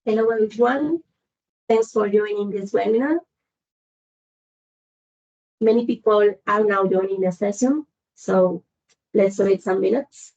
Hello, everyone. Thanks for joining this webinar. Many people are now joining the session, so let's wait some minutes.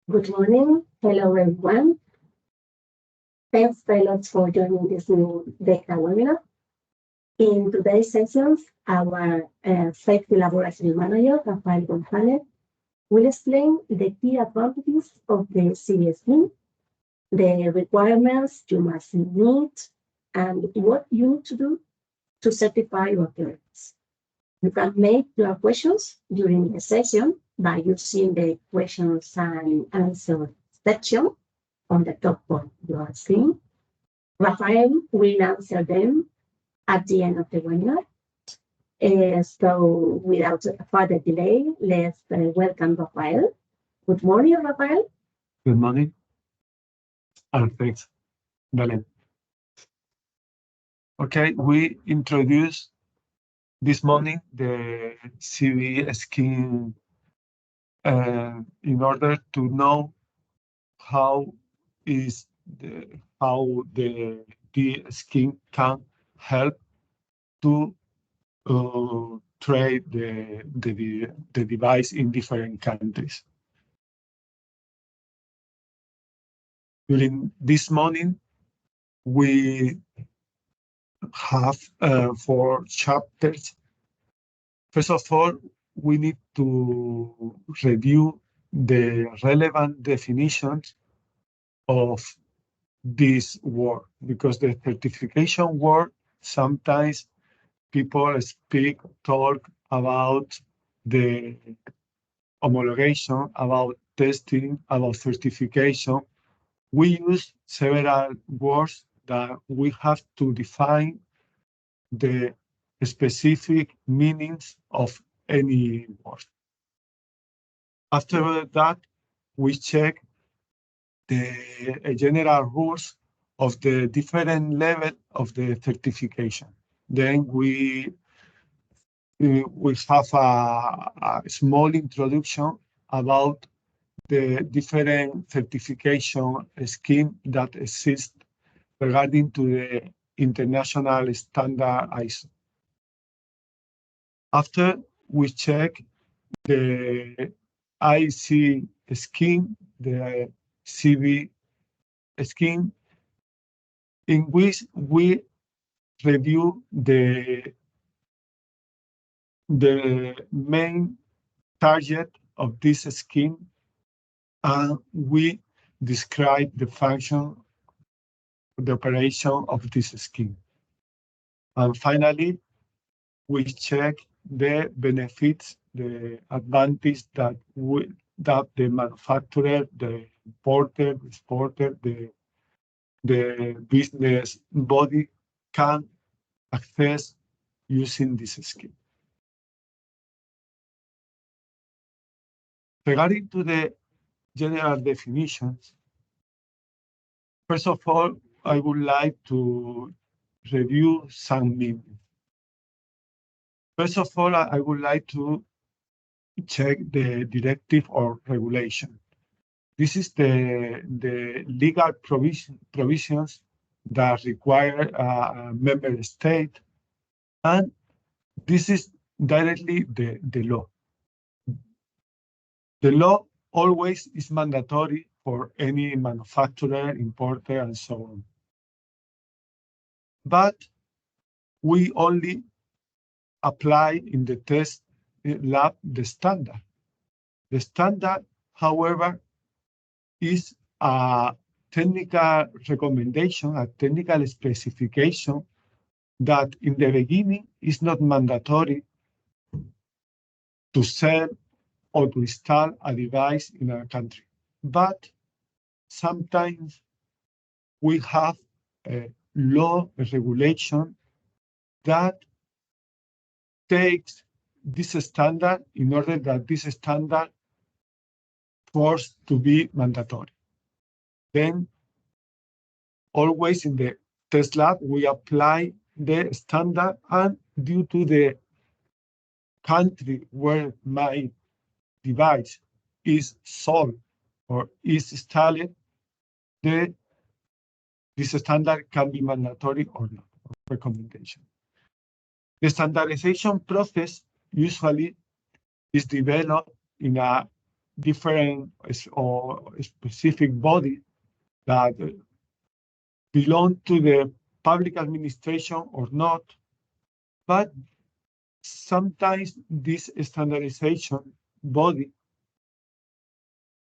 Good morning. Hello, everyone. Thanks very much for joining this new DEKRA webinar. In today's sessions, our safety laboratory manager, Rafael Gonzalez, will explain the key advantages of the CB scheme, the requirements you must meet, and what you need to do to certify your clearance. You can make your questions during the session by using the questions and answers section on the top of your screen. Rafael will answer them at the end of the webinar. So without further delay, let's welcome Rafael. Good morning, Rafael. Good morning. Thanks, Belen. Okay, we introduced this morning the CB scheme in order to know how the scheme can help to trade the device in different countries. During this morning, we have 4 chapters. First of all, we need to review the relevant definitions of this word, because the certification word, sometimes people talk about the homologation, about testing, about certification, we use several words that we have to define the specific meanings of any word. After that, we check the general rules of the different level of the certification. Then we have a small introduction about the different certification scheme that exist regarding to the international standard ISO. After we check the IECE scheme, the CB scheme, in which we review the main target of this scheme, and we describe the function, the operation of this scheme. And finally, we check the benefits, the advantage that the manufacturer, the importer, the exporter, the business body can access using this scheme. Regarding to the general definitions, first of all, I would like to review some meanings. First of all, I would like to check the directive or regulation. This is the legal provisions that require a member state, and this is directly the law. The law always is mandatory for any manufacturer, importer, and so on. But we only apply in the test lab the standard. The standard, however, is a technical recommendation, a technical specification that in the beginning is not mandatory to sell or to install a device in our country. But sometimes we have a law, a regulation that takes this standard in order that this standard forced to be mandatory. Then always in the test lab, we apply the standard, and due to the country where my device is sold or is installed, this standard can be mandatory or not, or recommendation. The standardization process usually is developed in a different or specific body that belong to the public administration or not, but sometimes this standardization body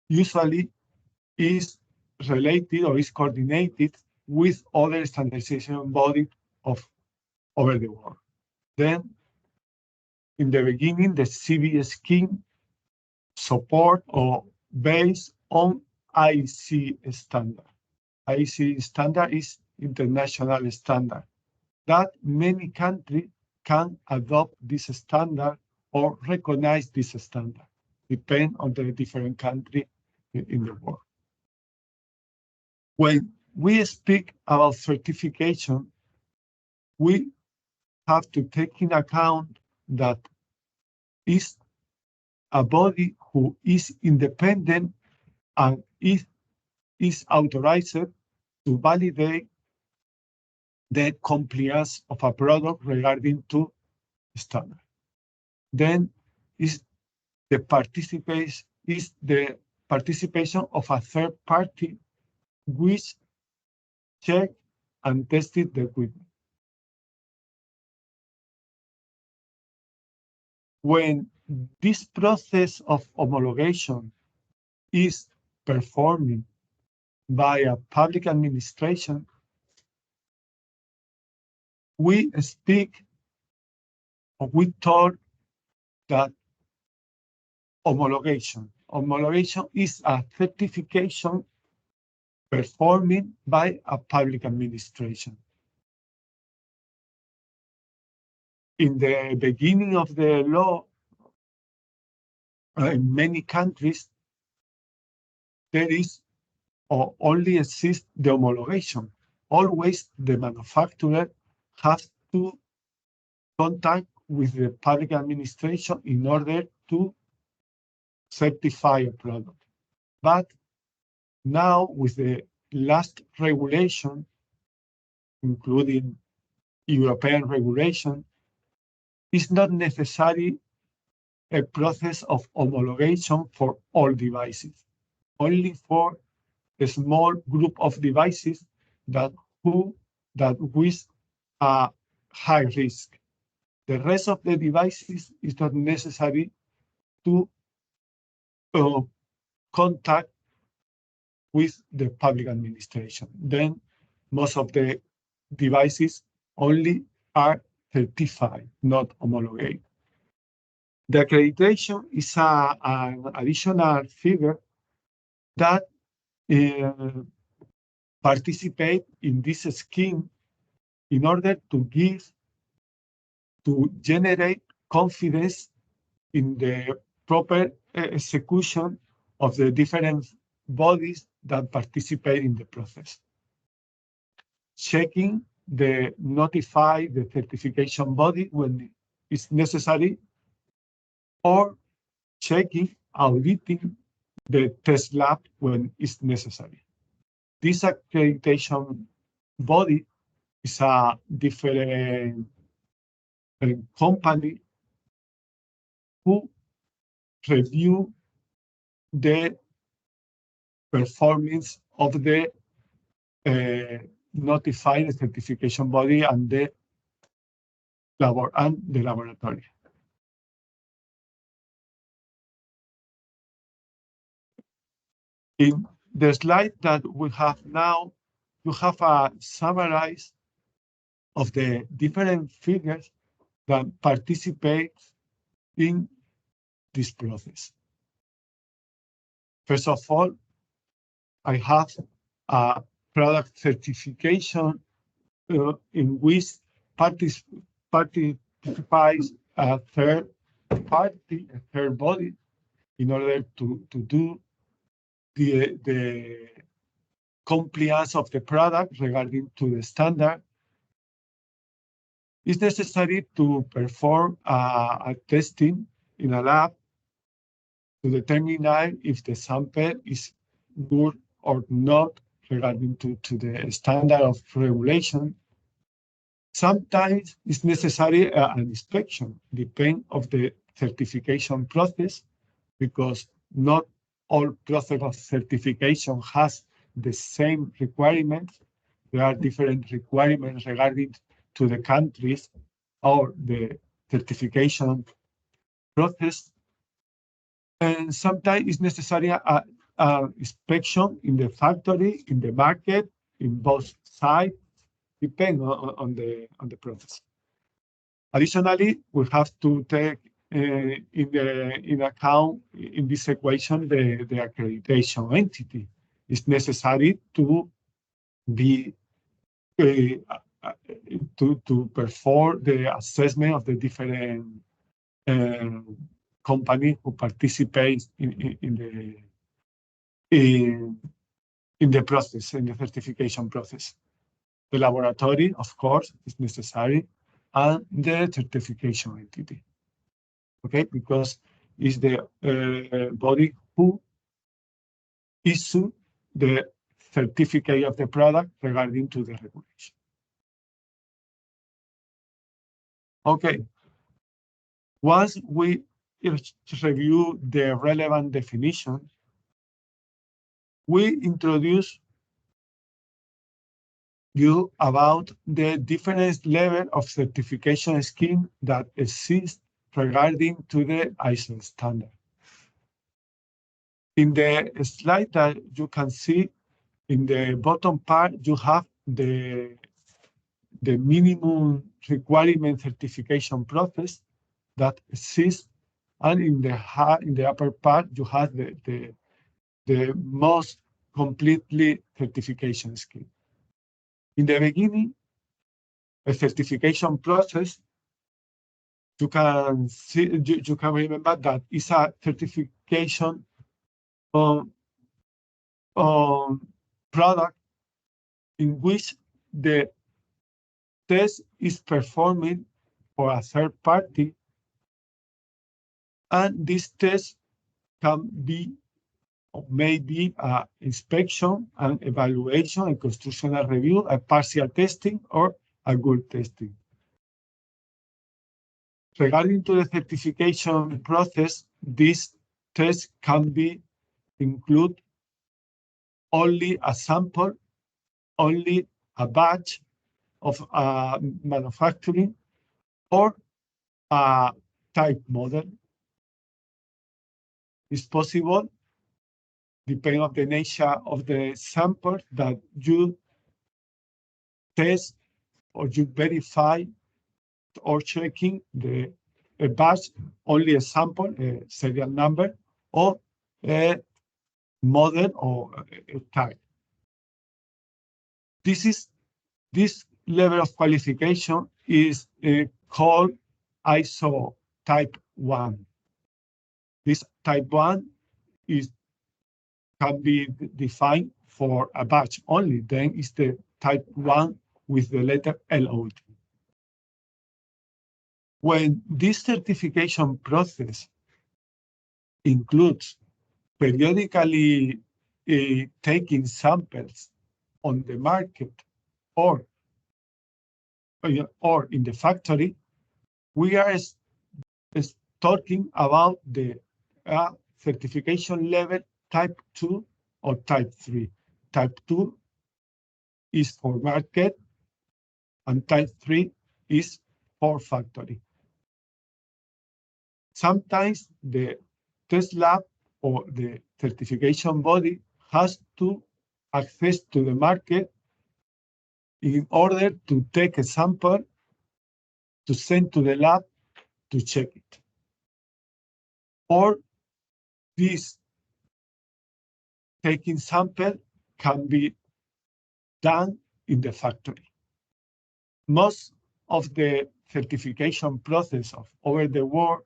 usually is related or is coordinated with other standardization bodies over the world. Then, in the beginning, the CB scheme support or based on IECE standard. IECE standard is international standard that many countries can adopt this standard or recognize this standard, depend on the different country in the world. When we speak about certification, we have to take in account that is a body who is independent and is authorized to validate the compliance of a product regarding to standard. Then is the participation of a third party which check and tested the equipment. When this process of homologation is performed by a public administration, we speak or we talk that homologation homologation is a certification performed by a public administration. In the beginning of the law, in many countries, there is or only exists the homologation. Always the manufacturer has to contact with the public administration in order to certify a product. But now with the last regulation, including European regulation, it's not necessary a process of homologation for all devices, only for a small group of devices that with a high risk. The rest of the devices is not necessary to contact with the public administration. Then most of the devices only are certified, not homologated. The accreditation is an additional figure that participate in this scheme in order to generate confidence in the proper execution of the different bodies that participate in the process. Checking notify the certification body when it's necessary, or checking, auditing the test lab when it's necessary. This accreditation body is a different company who review the performance of the notified certification body and the laboratory. In the slide that we have now, you have a summary of the different figures that participate in this process. First of all, I have a product certification in which participates a third party, a third body, in order to do the compliance of the product regarding to the standard. It's necessary to perform a testing in a lab to determine if the sample is good or not regarding to the standard of regulation. Sometimes it's necessary an inspection, depending of the certification process, because not all process of certification has the same requirements. There are different requirements regarding to the countries or the certification process. And sometimes it's necessary an inspection in the factory, in the market, in both sides, depending on the process. Additionally, we have to take in account in this equation the accreditation entity. It's necessary to be to perform the assessment of the different companies who participate in the process, in the certification process. The laboratory, of course, is necessary, and the certification entity. Okay, because it's the body who issue the certificate of the product regarding to the regulation. Okay, once we review the relevant definition, we introduce you about the different level of certification scheme that exists regarding to the ISO standard. In the slide that you can see, in the bottom part, you have the minimum requirement certification process that exists and in the upper part you have the most completely certification scheme. In the beginning, a certification process, you can see, you can remember that it's a certification product in which the test is performing for a third party, and this test can be or may be an inspection, an evaluation, a constructional review, a partial testing, or a good testing. Regarding to the certification process, this test can be include only a sample, only a batch of manufacturing, or a type model. It's possible, depending on the nature of the sample, that you test or you verify or checking a batch, only a sample, a serial number, or a model or a type. This level of qualification is called ISO type 1. This type 1 can be defined for a batch only, then it's the type 1 with the letter LOT. When this certification process includes periodically taking samples on the market or in the factory, we are talking about the certification level type 2 or type 3. Type 2 is for market, and type 3 is for factory. Sometimes the test lab or the certification body has to access to the market in order to take a sample to send to the lab to check it. Or this taking sample can be done in the factory. Most of the certification process of over the world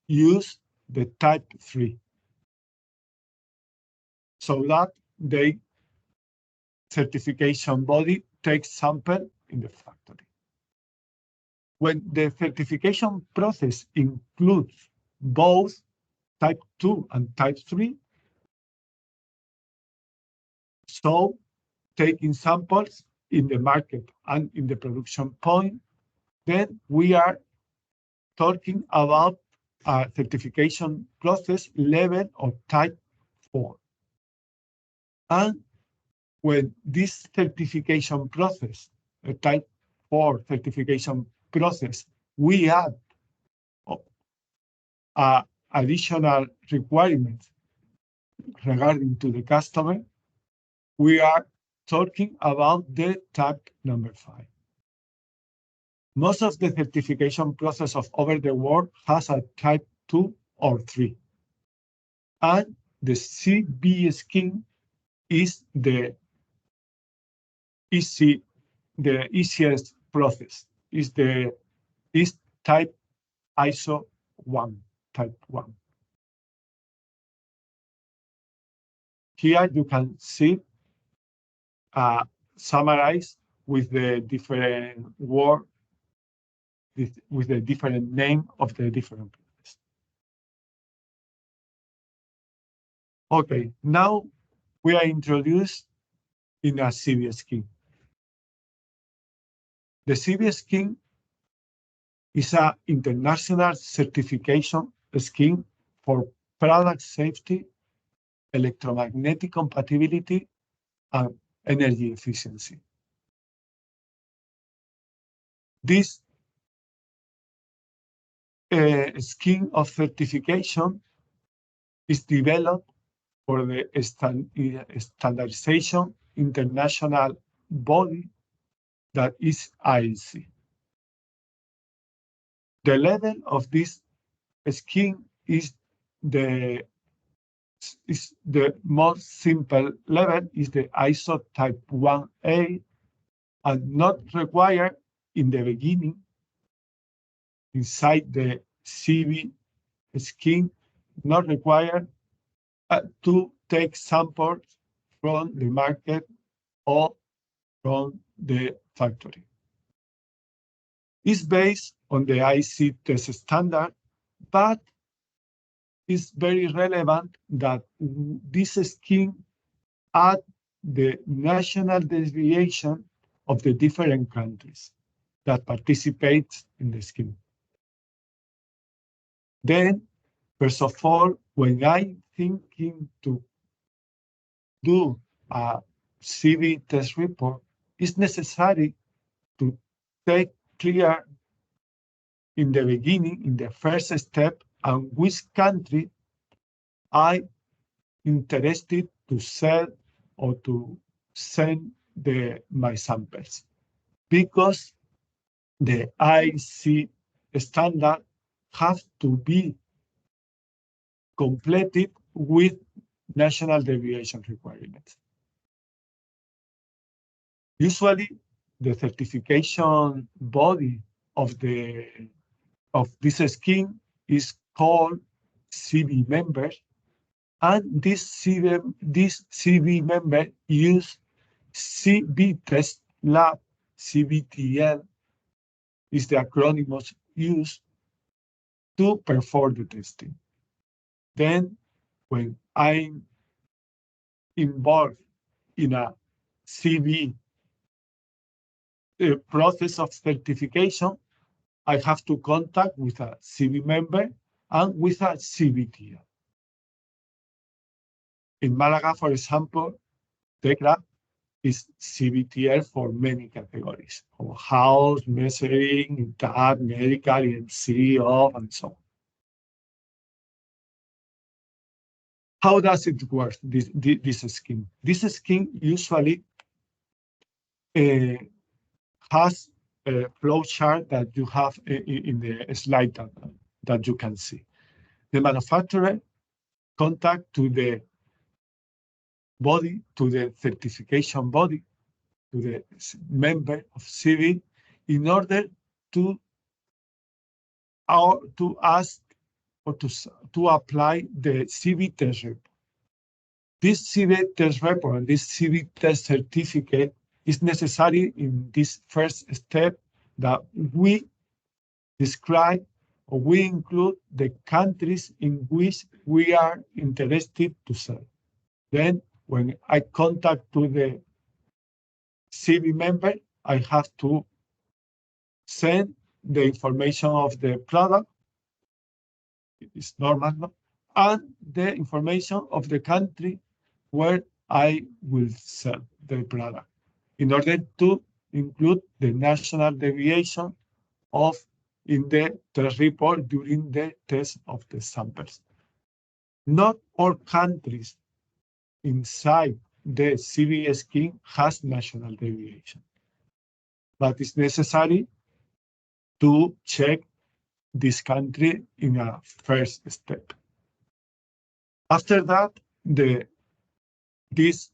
use the type 3, so that the certification body takes sample in the factory. When the certification process includes both type 2 and type 3, so taking samples in the market and in the production point, then we are talking about a certification process level of type 4. And when this certification process, a type 4 certification process, we add additional requirements regarding to the customer, we are talking about the type number 5. Most of the certification process of over the world has a type 2 or 3. And the CB scheme is the easiest process, is type ISO 1, type 1. Here you can see summarized with the different word, with the different name of the different process. Okay, now we are introduced in a CB scheme. The CB scheme is an international certification scheme for product safety, electromagnetic compatibility, and energy efficiency. This scheme of certification is developed for the standardization international body that is IECE. The level of this scheme is the most simple level, is the ISO type 1A, and not required in the beginning inside the CB scheme, not required to take samples from the market or from the factory. It's based on the IECEE test standard, but it's very relevant that this scheme add the national deviation of the different countries that participate in the scheme. Then, first of all, when I'm thinking to do a CB test report, it's necessary to take clear in the beginning, in the first step, and which country I interested to sell or to send my samples, because the IECEE standard have to be completed with national deviation requirements. Usually, the certification body of this scheme is called CB members, and this CB member use CB test lab, CBTL is the acronym used to perform the testing. Then, when I'm involved in a CB process of certification, I have to contact with a CB member and with a CBTL. In Malaga, for example, DEKRA is CBTL for many categories, of house, measuring, tag, medical, EMC, off, and so on. How does it work, this scheme? This scheme usually has a flow chart that you have in the slide that you can see. The manufacturer contact to the body, to the certification body, to the member of CB, in order to ask or to apply the CB test report. This CB test report and this CB test certificate is necessary in this first step, that we describe or we include the countries in which we are interested to sell. Then, when I contact to the CB member, I have to send the information of the product, it's normal, no? And the information of the country where I will sell the product, in order to include the national deviation in the test report during the test of the samples. Not all countries inside the CB scheme has national deviation, but it's necessary to check this country in a first step. After that, this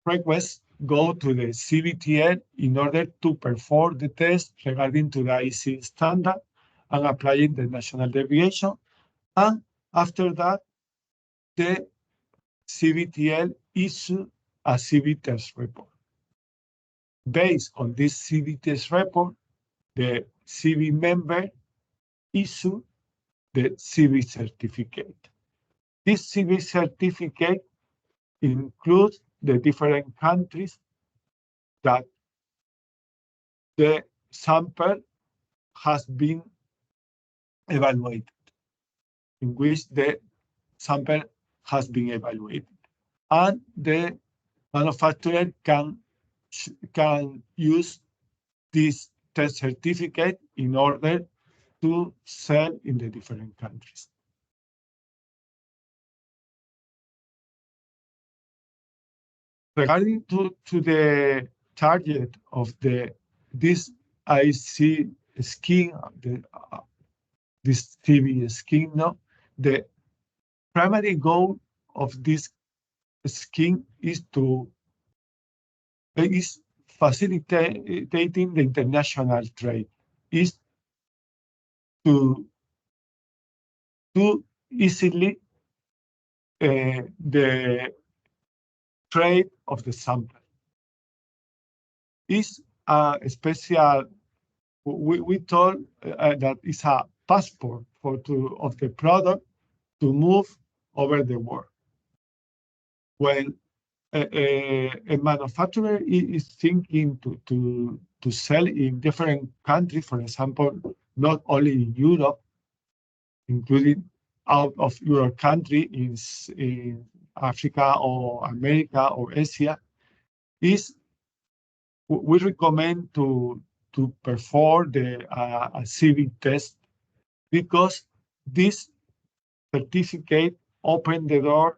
request go to the CBTL in order to perform the test regarding to the IECEE standard and applying the national deviation. And after that, the CBTL issue a CB test report. Based on this CB test report, the CB member issue the CB certificate. This CB certificate includes the different countries that the sample has been evaluated, in which the sample has been evaluated. And the manufacturer can use this test certificate in order to sell in the different countries. Regarding to the target of this IECEE scheme, this CB scheme. No, the primary goal of this scheme is facilitating the international trade, is to easily the trade of the sample. Is a special, we told that is a passport of the product to move over the world. When a manufacturer is thinking to sell in different countries, for example, not only in Europe, including out of your country in Africa or America or Asia, we recommend to perform a CB test, because this certificate open the door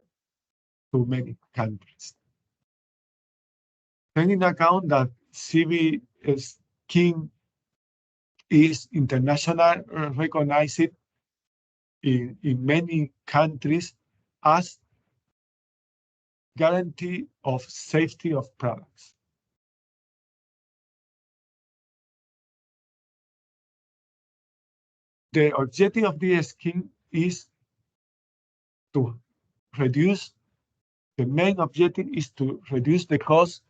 to many countries. Taking account that CB scheme is internationally recognized in many countries as guarantee of safety of products. The objective of the scheme is to reduce, the main objective is to reduce the cost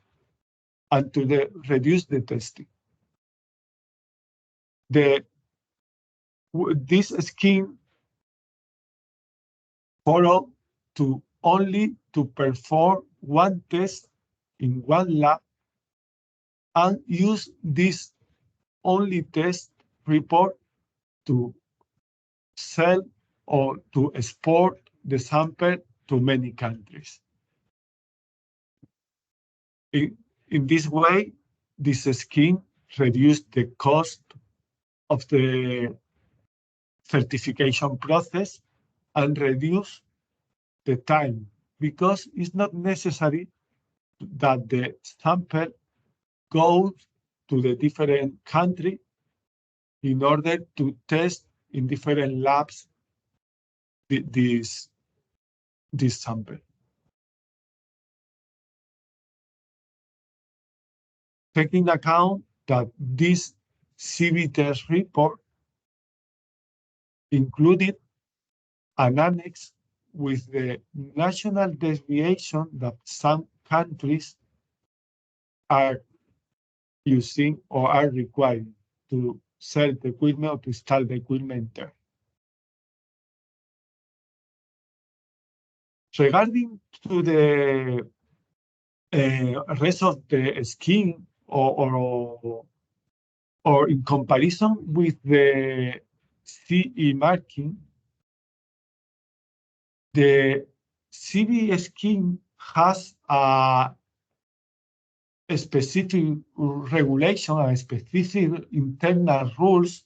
and to reduce the testing. This scheme follow to only to perform one test in one lab and use this only test report to sell or to export the sample to many countries. In this way, this scheme reduced the cost of the certification process and reduce the time, because it's not necessary that the sample goes to the different country in order to test in different labs this sample. Taking account that this CB test report included an annex with the national deviation that some countries are using or are required to sell the equipment or to install the equipment there. Regarding to the rest of the scheme, or in comparison with the CE marking, the CB scheme has a specific regulation and specific internal rules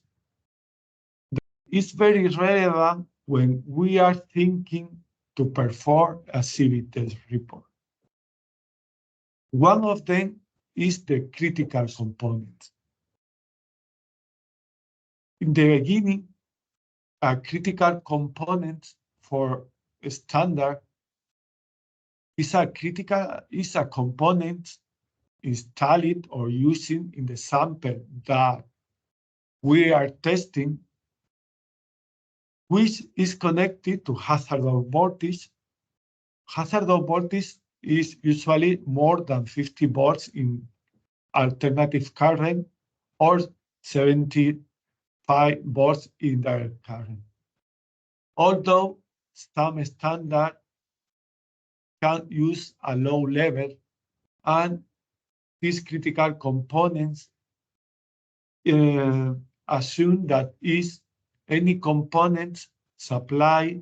that is very relevant when we are thinking to perform a CB test report. One of them is the critical component. In the beginning, a critical component for a standard is a component installed or using in the sample that we are testing, which is connected to hazardous voltage. Hazardous voltage is usually more than 50 volts in alternative current or 75 volts in direct current. Although some standard can use a low level, and these critical components assume that is any component supply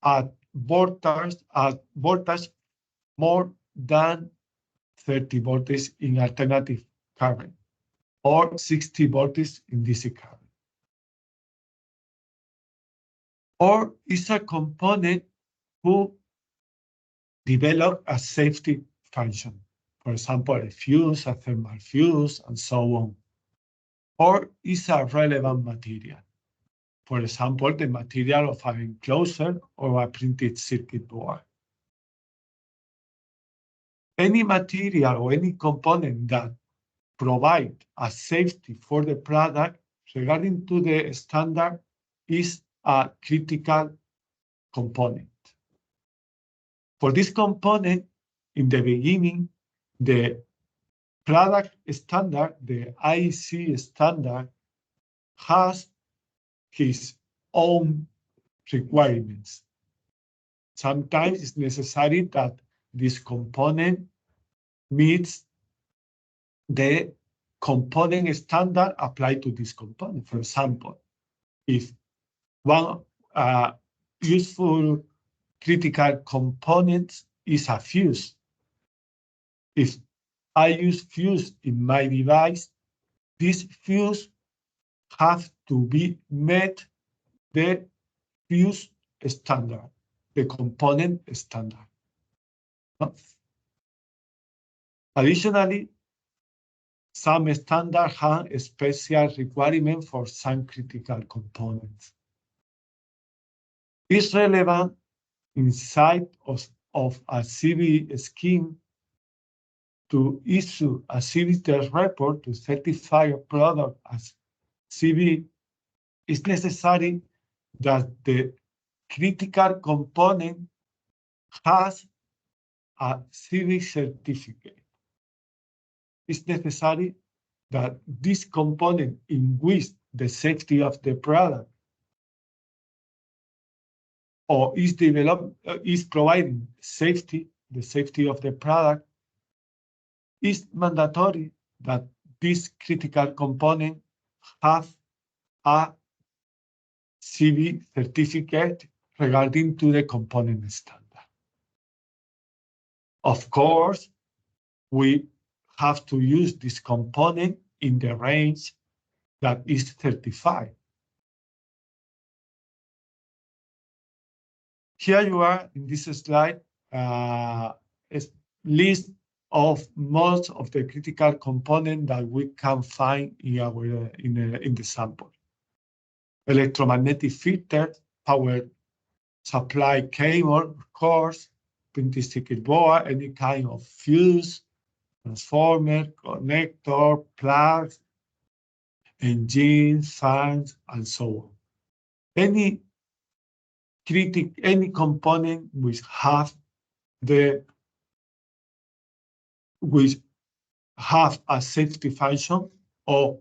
at voltage more than 30 volts in alternative current or 60 volts in DC current. Or is a component who develop a safety function, for example, a fuse, a thermal fuse, and so on. Or is a relevant material. For example, the material of an enclosure or a printed circuit board. Any material or any component that provide a safety for the product regarding to the standard is a critical component. For this component, in the beginning, the product standard, the IECE standard, has his own requirements. Sometimes it's necessary that this component meets the component standard applied to this component. For example, if one useful critical component is a fuse, if I use fuse in my device, this fuse have to be met the fuse standard, the component standard. Additionally, some standards have a special requirement for some critical components. It's relevant inside of a CB scheme to issue a CB test report to certify a product as CB. It's necessary that the critical component has a CB certificate. It's necessary that this component in which the safety of the product or is developed, is providing safety, the safety of the product, is mandatory that this critical component have a CB certificate regarding to the component standard. Of course, we have to use this component in the range that is certified. Here you are in this slide, a list of most of the critical components that we can find in our in the sample. Electromagnetic filter, power supply cable, of course, printed circuit board, any kind of fuse, transformer, connector, plugs, engines, fans, and so on. Any component which have a safety function or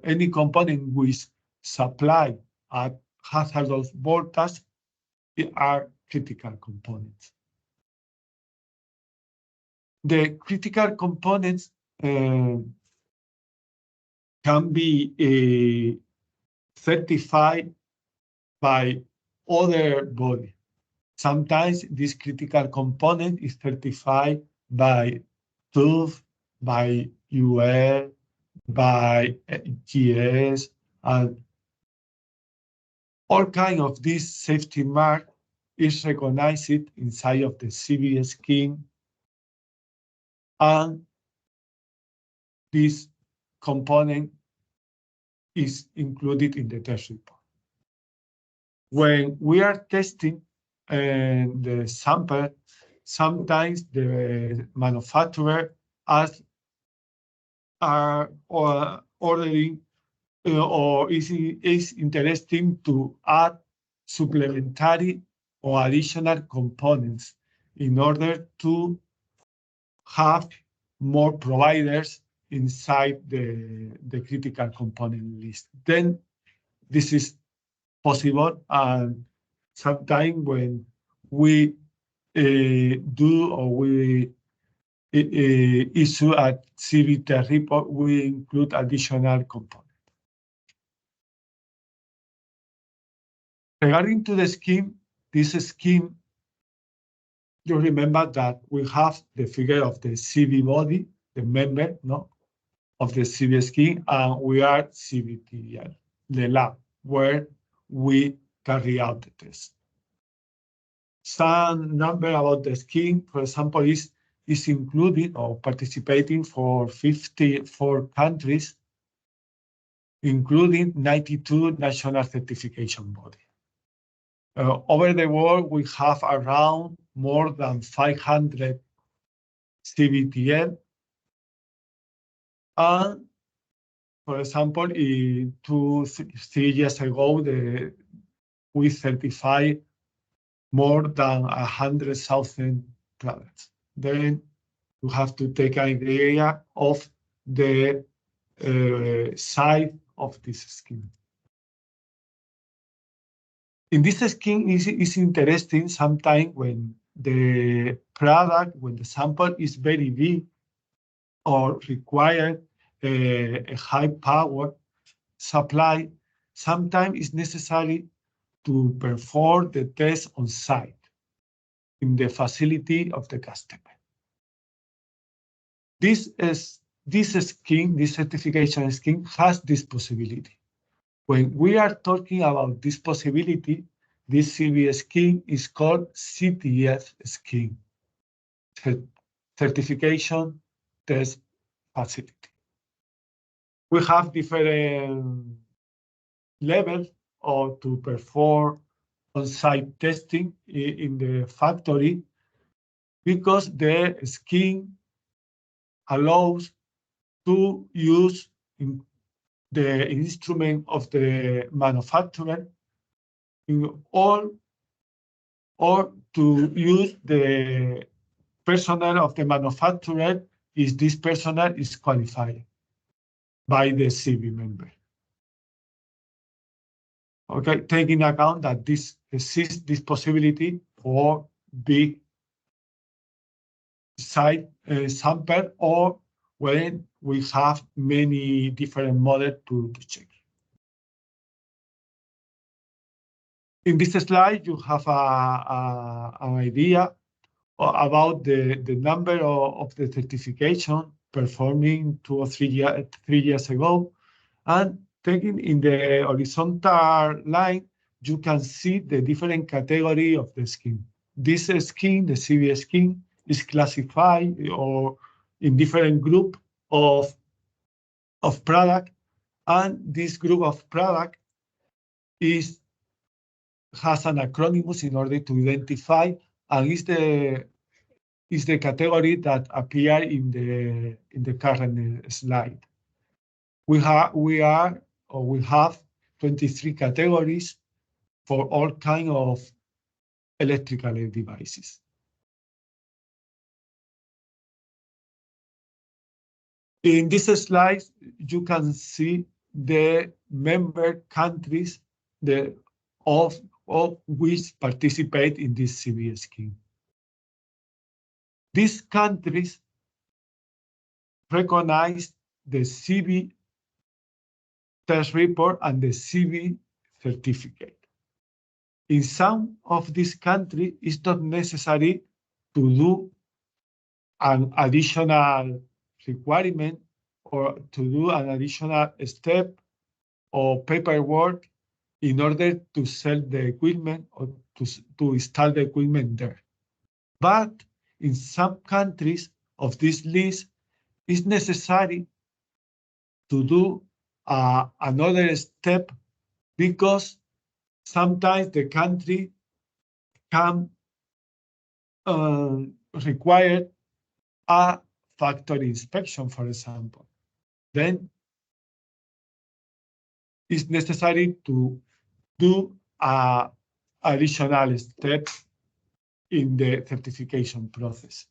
any component which supply at hazardous voltage are critical components. The critical components can be certified by other body. Sometimes this critical component is certified by TÜV, by UL, by GS, and all kind of this safety mark is recognized inside of the CB scheme, and this component is included in the test report. When we are testing the sample, sometimes the manufacturer are ordering or is interested to add supplementary or additional components in order to have more providers inside the critical component list. Then this is possible, and sometimes when we do or we issue a CB test report, we include additional components. Regarding to the scheme, this scheme, you remember that we have the figure of the CB body, the member, no, of the CB scheme, and we are CBTL, the lab, where we carry out the test. Some number about the scheme, for example, is included or participating for 54 countries including 92 national certification bodies. Over the world, we have around more than 500 CBTL. And for example, 3 years ago, we certified more than 100,000 products. Then you have to take an idea of the size of this scheme. In this scheme, it's interesting sometimes when the product, when the sample is very big or require a high power supply, sometimes it's necessary to perform the test on site in the facility of the customer. This scheme, this certification scheme has this possibility. When we are talking about this possibility, this CB scheme is called CTF scheme, Certification Test Facility. We have different levels to perform on-site testing in the factory because the scheme allows to use the instrument of the manufacturer or to use the personnel of the manufacturer if this personnel is qualified by the CB member. Okay, taking account that this exists this possibility for big site sample or when we have many different models to check. In this slide, you have an idea about the number of the certification performing 2 or 3 years ago. And taking in the horizontal line, you can see the different category of the scheme. This scheme, the CB scheme, is classified or in different group of product, and this group of product has an acronym in order to identify, and is the category that appear in the current slide. We have 23 categories for all kinds of electrical devices. In this slide, you can see the member countries of which participate in this CB scheme. These countries recognize the CB test report and the CB certificate. In some of these countries, it's not necessary to do an additional requirement or to do an additional step or paperwork in order to sell the equipment or to install the equipment there. But in some countries of this list, it's necessary to do another step because sometimes the country can require a factory inspection, for example. Then it's necessary to do additional steps in the certification process.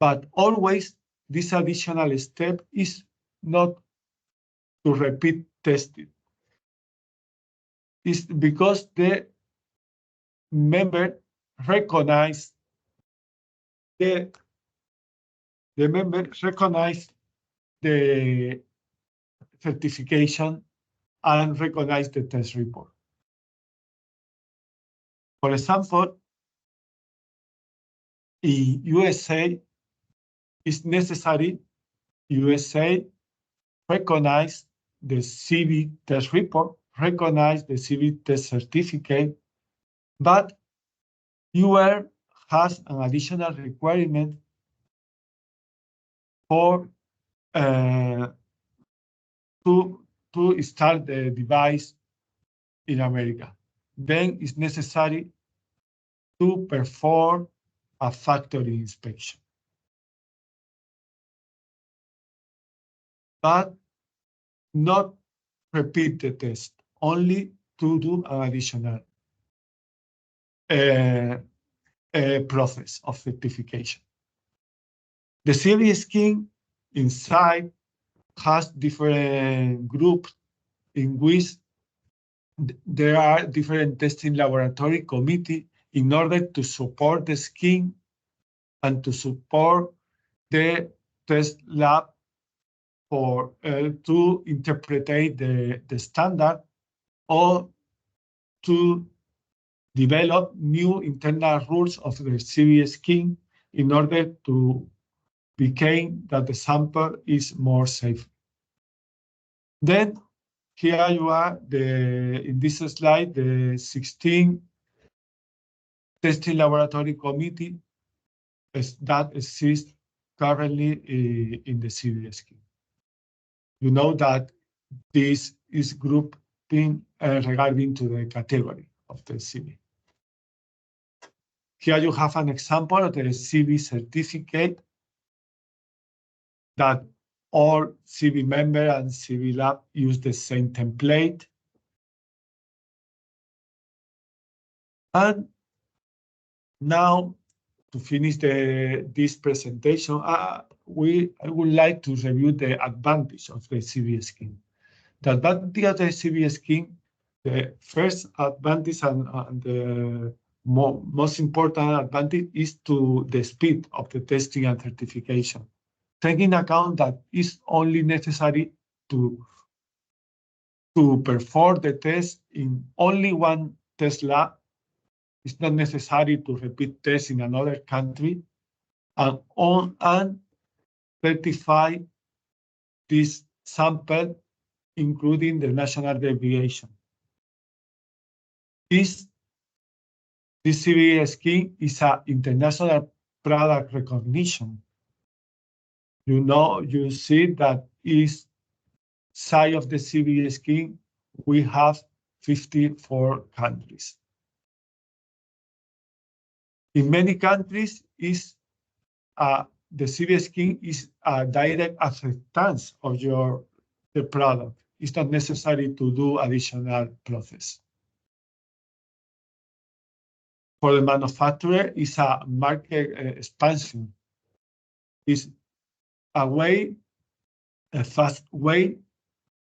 But always this additional step is not to repeat testing. It's because the member recognize the certification and recognize the test report. For example, in USA, it's necessary USA recognize the CB test report, recognize the CB test certificate, but UR has an additional requirement for to to start the device in America. Then it's necessary to perform a factory inspection. But not repeat the test, only to do an additional process of certification. The CB scheme inside has different groups in which there are different testing laboratory committees in order to support the scheme and to support the test lab for to interpret the standard or to develop new internal rules of the CB scheme in order to become that the sample is more safe. Then here you are in this slide, the 16 testing laboratory committee that exists currently in the CB scheme. You know that this is grouping regarding to the category of the CB. Here you have an example of the CB certificate that all CB member and CB lab use the same template. And now, to finish this presentation, I would like to review the advantage of the CB scheme. The advantage of the CB scheme, the first advantage and the most important advantage is to the speed of the testing and certification. Taking account that it's only necessary to perform the test in only one test lab. It's not necessary to repeat tests in another country and certify this sample, including the national deviation. This CB scheme is an international product recognition. You see that is side of the CB scheme, we have 54 countries. In many countries, the CB scheme is a direct acceptance of the product. It's not necessary to do additional process. For the manufacturer, it's a market expansion. It's a fast way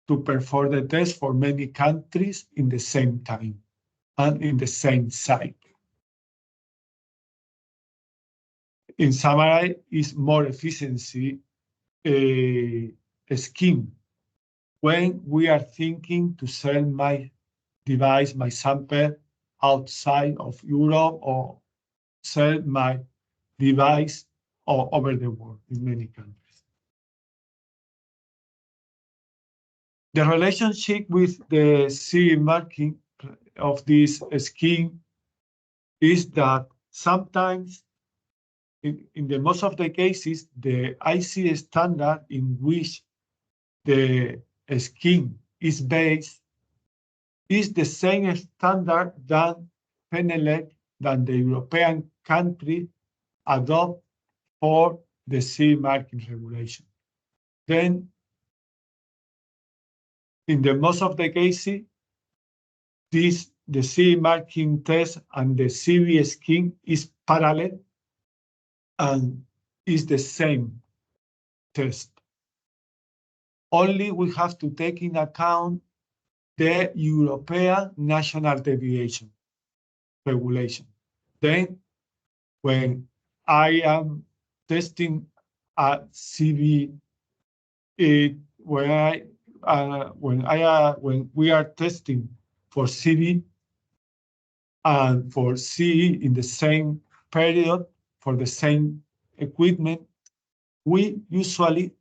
to perform the test for many countries in the same time and in the same site. In summary, it's more efficiency scheme when we are thinking to sell my device, my sample outside of Europe or sell my device all over the world in many countries. The relationship with the CE marking of this scheme is that sometimes, in the most of the cases, the IECE standard in which the scheme is based is the same standard than the European country adopt for the CE marking regulation. Then, in the most of the cases, the CE marking test and the CB scheme is parallel and is the same test. Only we have to take in account the European national deviation regulation. Then, when I am testing a CB, when we are testing for CB and for CE in the same period for the same equipment, we usually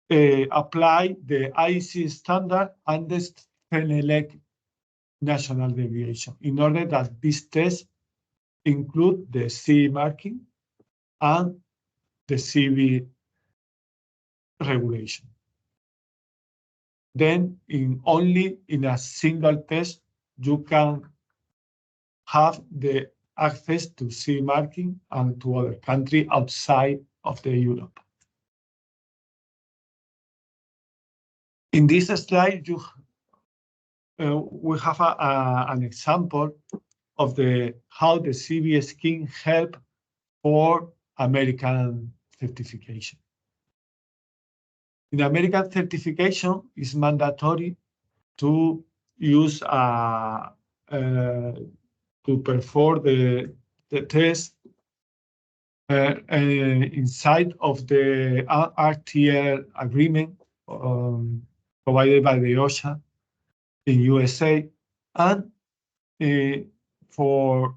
apply the IECE standard and the FENELEC national deviation in order that this test include the CE marking and the CB regulation. then only in a single test, you can have the access to CE marking and to other countries outside of the Europe. In this slide, we have an example of how the CB scheme help for American certification. In American certification, it's mandatory to use to perform the test inside of the NRTL agreement provided by the OSHA in USA, and for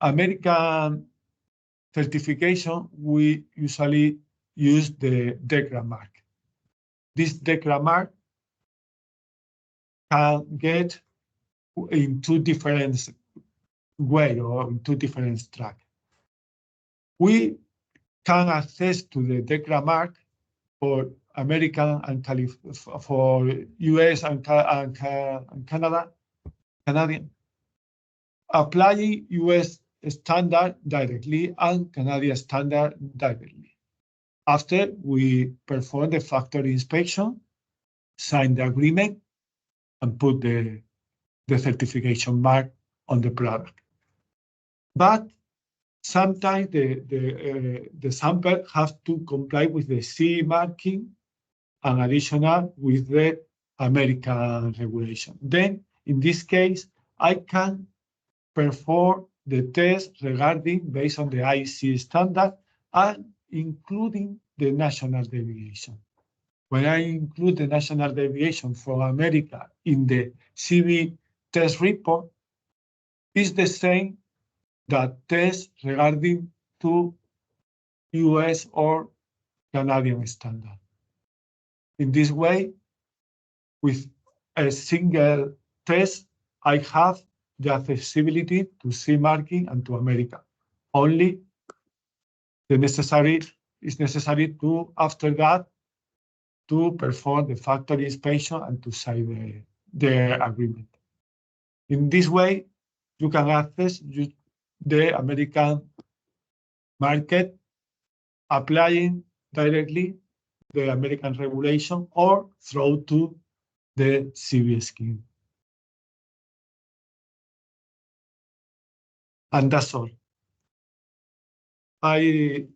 American certification, we usually use the DEKRA mark. This DEKRA mark can get in two different ways or in two different tracks. We can access to the DEKRA mark for American and for US and Canadian, applying US standard directly and Canadian standard directly. After we perform the factory inspection, sign the agreement, and put the certification mark on the product. But sometimes the sample has to comply with the CE marking and additional with the American regulation. Then, in this case, I can perform the test regarding based on the IECE standard and including the national deviation. When I include the national deviation from America in the CB test report, it's the same that test regarding to US or Canadian standard. In this way, with a single test, I have the accessibility to CE marking and to America. Only is necessary to, after that, to perform the factory inspection and to sign the agreement. In this way, you can access the American market applying directly the American regulation or through to the CB scheme. And that's all. I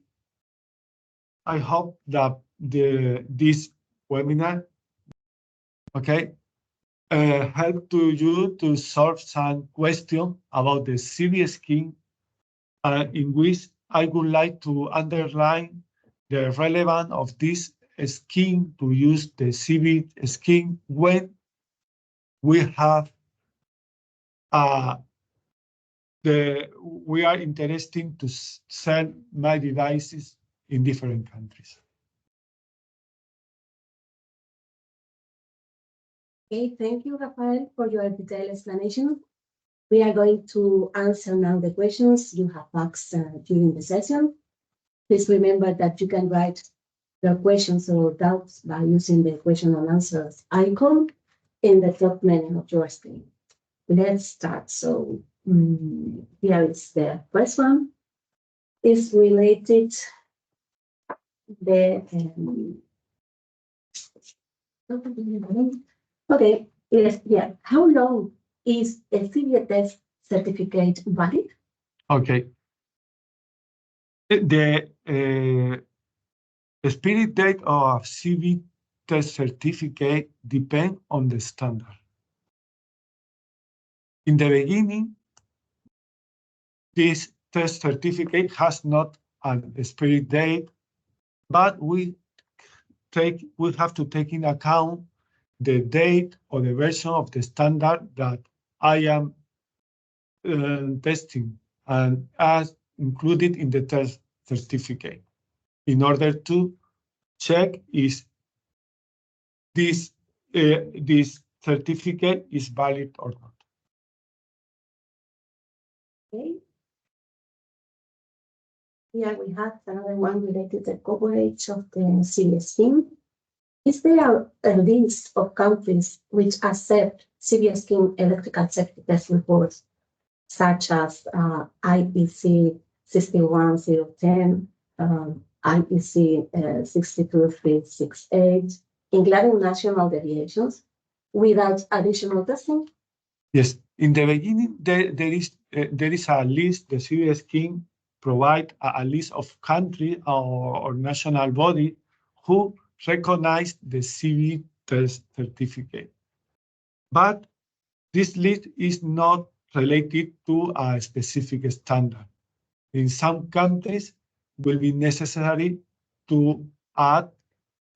hope that this webinar, okay, help to you to solve some question about the CB scheme, in which I would like to underline the relevance of this scheme to use the CB scheme when we have we are interested to sell my devices in different countries. Okay, thank you, Rafael, for your detailed explanation. We are going to answer now the questions you have asked during the session. Please remember that you can write your questions or doubts by using the question and answers icon in the top menu of your screen. Let's start. So here is the first one. It's related okay, yes, yeah. How long is a CB test certificate valid? Okay. The expiry date of CB test certificate depends on the standard. In the beginning, this test certificate has not an expiry date, but we have to take in account the date or the version of the standard that I am testing and as included in the test certificate in order to check if this certificate is valid or not. Okay. Here we have another one related to the coverage of the CB scheme. Is there a list of countries which accept CB Scheme electrical safety test reports, such as IECE 61010, IECE 62368, including national deviations, without additional testing? Yes, in the beginning, there is a list. The CB Scheme provide a list of country or national body who recognize the CB test certificate. But this list is not related to a specific standard. In some countries, will be necessary to add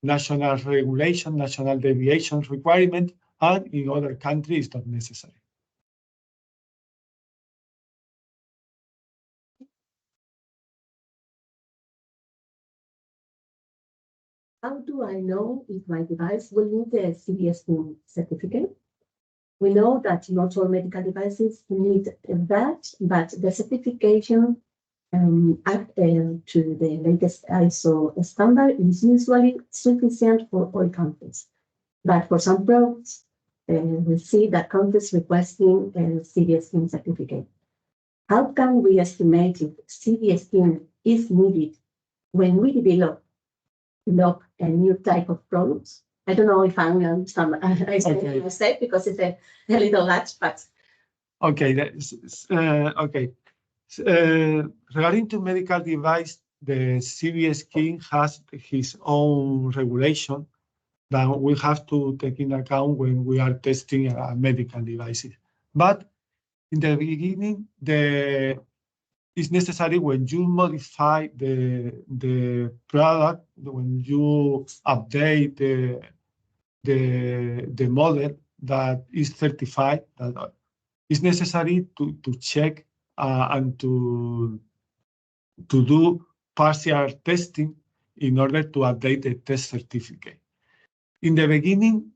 national regulation, national deviations requirement, and in other countries, it's not necessary. How do I know if my device will need the CB Scheme certificate? We know that not all medical devices need that, but the certification up to the latest ISO standard is usually sufficient for all countries. But for some products, we see that countries requesting a CB Scheme certificate. How can we estimate if CB Scheme is needed when we develop a new type of products? I don't know if I'm explaining myself because it's a little large, but okay. Okay. Regarding to medical device, the CB Scheme has his own regulation that we have to take into account when we are testing medical devices. But in the beginning, it's necessary when you modify the product, when you update the model that is certified, that it's necessary to check and to do partial testing in order to update the test certificate. In the beginning,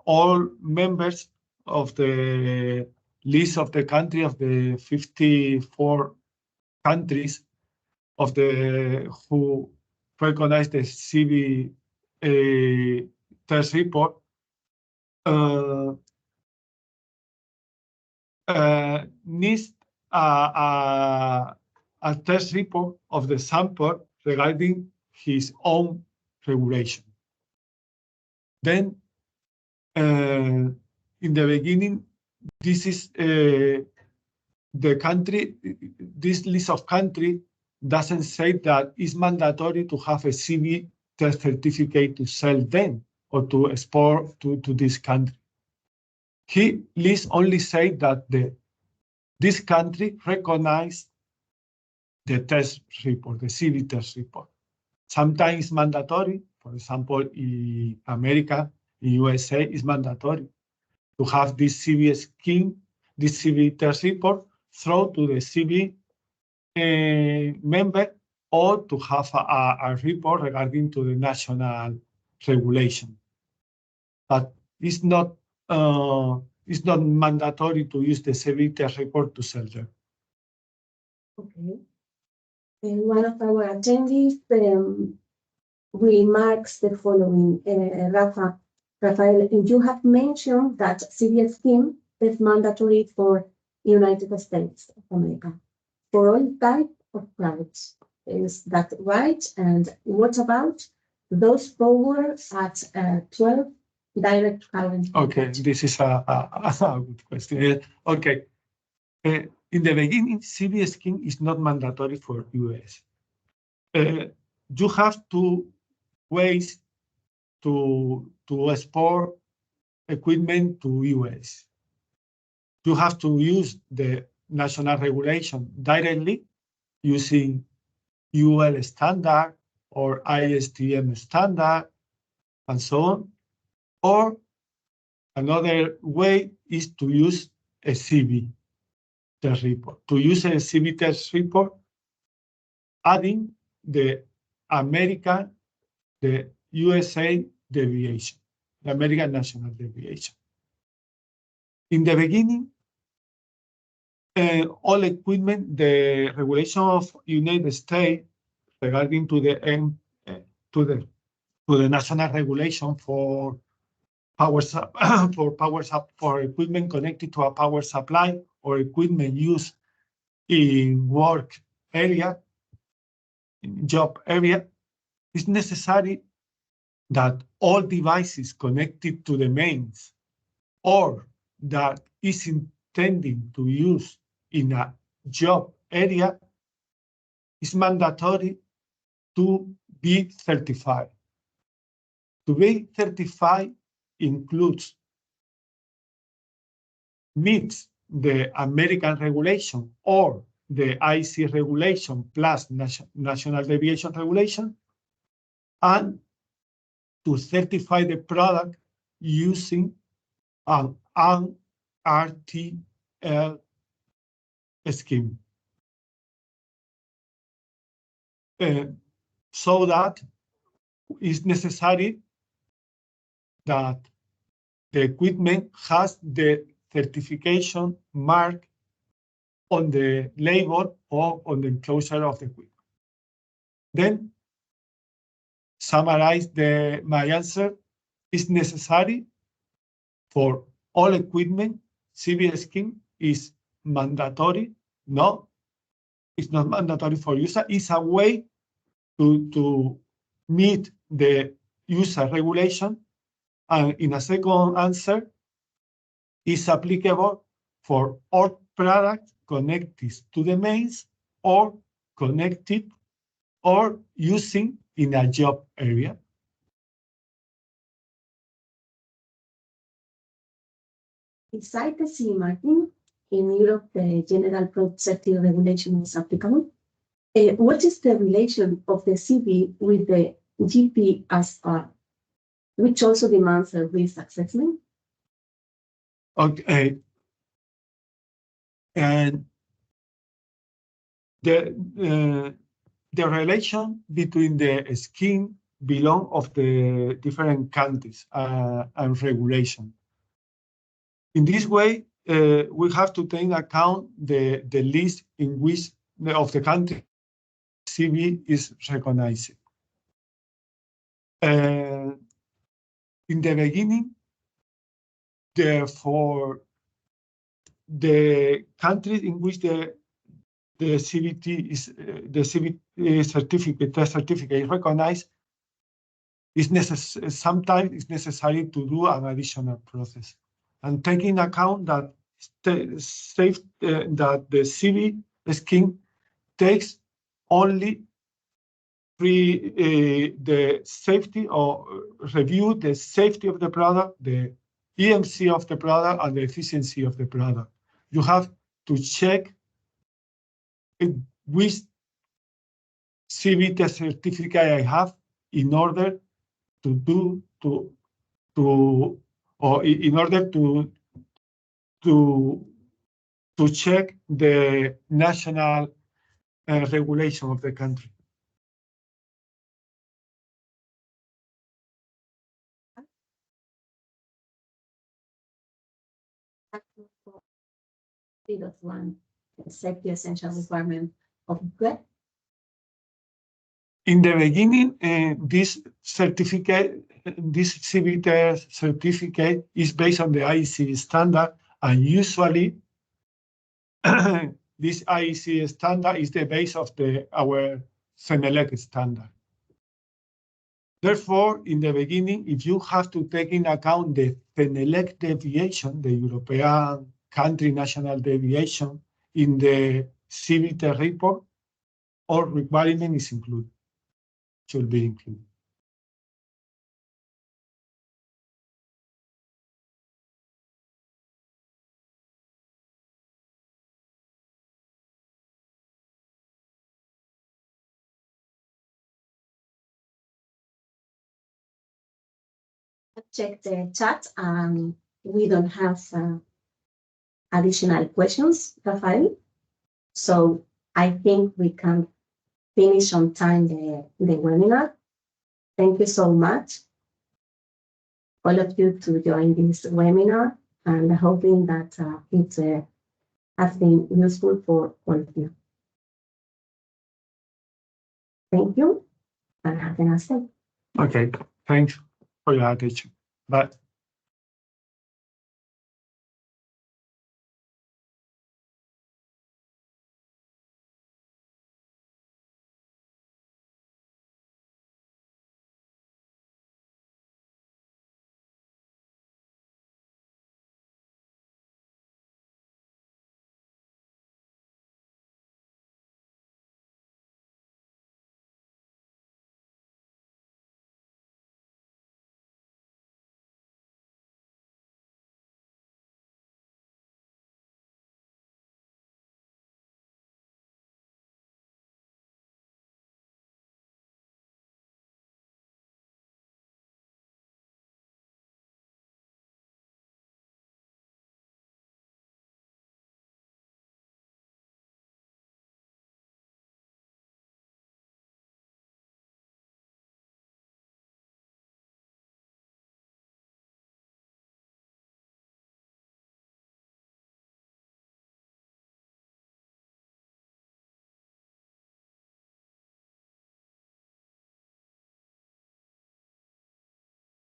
all members of the list of the country of the 54 countries of the who recognize the CB test report needs a test report of the sample regarding his own regulation. Then, in the beginning, this is the country, this list of country doesn't say that it's mandatory to have a CB test certificate to sell them or to export to this country. He list only say that this country recognize the test report, the CB test report. Sometimes mandatory. For example, in America, in USA, it's mandatory to have this CB scheme, this CB test report thrown to the CB member, or to have a report regarding to the national regulation. But it's not mandatory to use the CB test report to sell them. Okay. And one of our attendees remarks the following. Rafael, you have mentioned that CB Scheme is mandatory for United States of America for all type of products. Is that right? And what about those power at 12 direct current? Okay, this is a good question. Okay. In the beginning, CB Scheme is not mandatory for US. You have two ways to export equipment to US. You have to use the national regulation directly using UL standard or ISTM standard and so on. Or another way is to use a CB test report. To use a CB test report, adding the American, the USA deviation, the American national deviation. In the beginning, all equipment, the regulation of United States regarding to the to the national regulation for power for equipment connected to a power supply or equipment used in work area, in job area, it's necessary that all devices connected to the mains or that is intended to use in a job area is mandatory to be certified. To be certified includes meets the American regulation or the IECE regulation plus national deviation regulation, and to certify the product using an NRTL scheme. So that it's necessary that the equipment has the certification mark on the label or on the enclosure of the equipment. Then, summarize my answer. It's necessary for all equipment. CB scheme is mandatory. No, it's not mandatory for user. It's a way to meet the user regulation. And in a second answer, is applicable for all products connected to the mains or connected or using in a job area. Besides the CE marking, in Europe, the General Product Safety Regulation is applicable. What is the relation of the CB with the GPSR, which also demands a risk assessment? Okay. And the relation between the scheme belong of the different countries and regulation. In this way, we have to take account the list in which of the country CB is recognized. In the beginning, therefore, the countries in which the CBT is the CBT certificate is recognized, sometimes it's necessary to do an additional process, and taking account that that the CB scheme takes only the safety or review the safety of the product, the EMC of the product, and the efficiency of the product. You have to check which CBT certificate I have in order to check the national regulation of the country. One safety essential requirement of DEKRA. In the beginning, this certificate, this CBT certificate is based on the IECE standard, and usually this IECE standard is the base of our CENELEC standard. Therefore, in the beginning, if you have to take in account the CENELEC deviation, the European country national deviation, in the CBT report, all requirement is included, should be included. Check the chat, and we don't have additional questions, Rafael. So I think we can finish on time the webinar. Thank you so much, all of you, to join this webinar, and hoping that it has been useful for all of you. Thank you, and have a nice day. Okay. Thanks for your attention. Bye.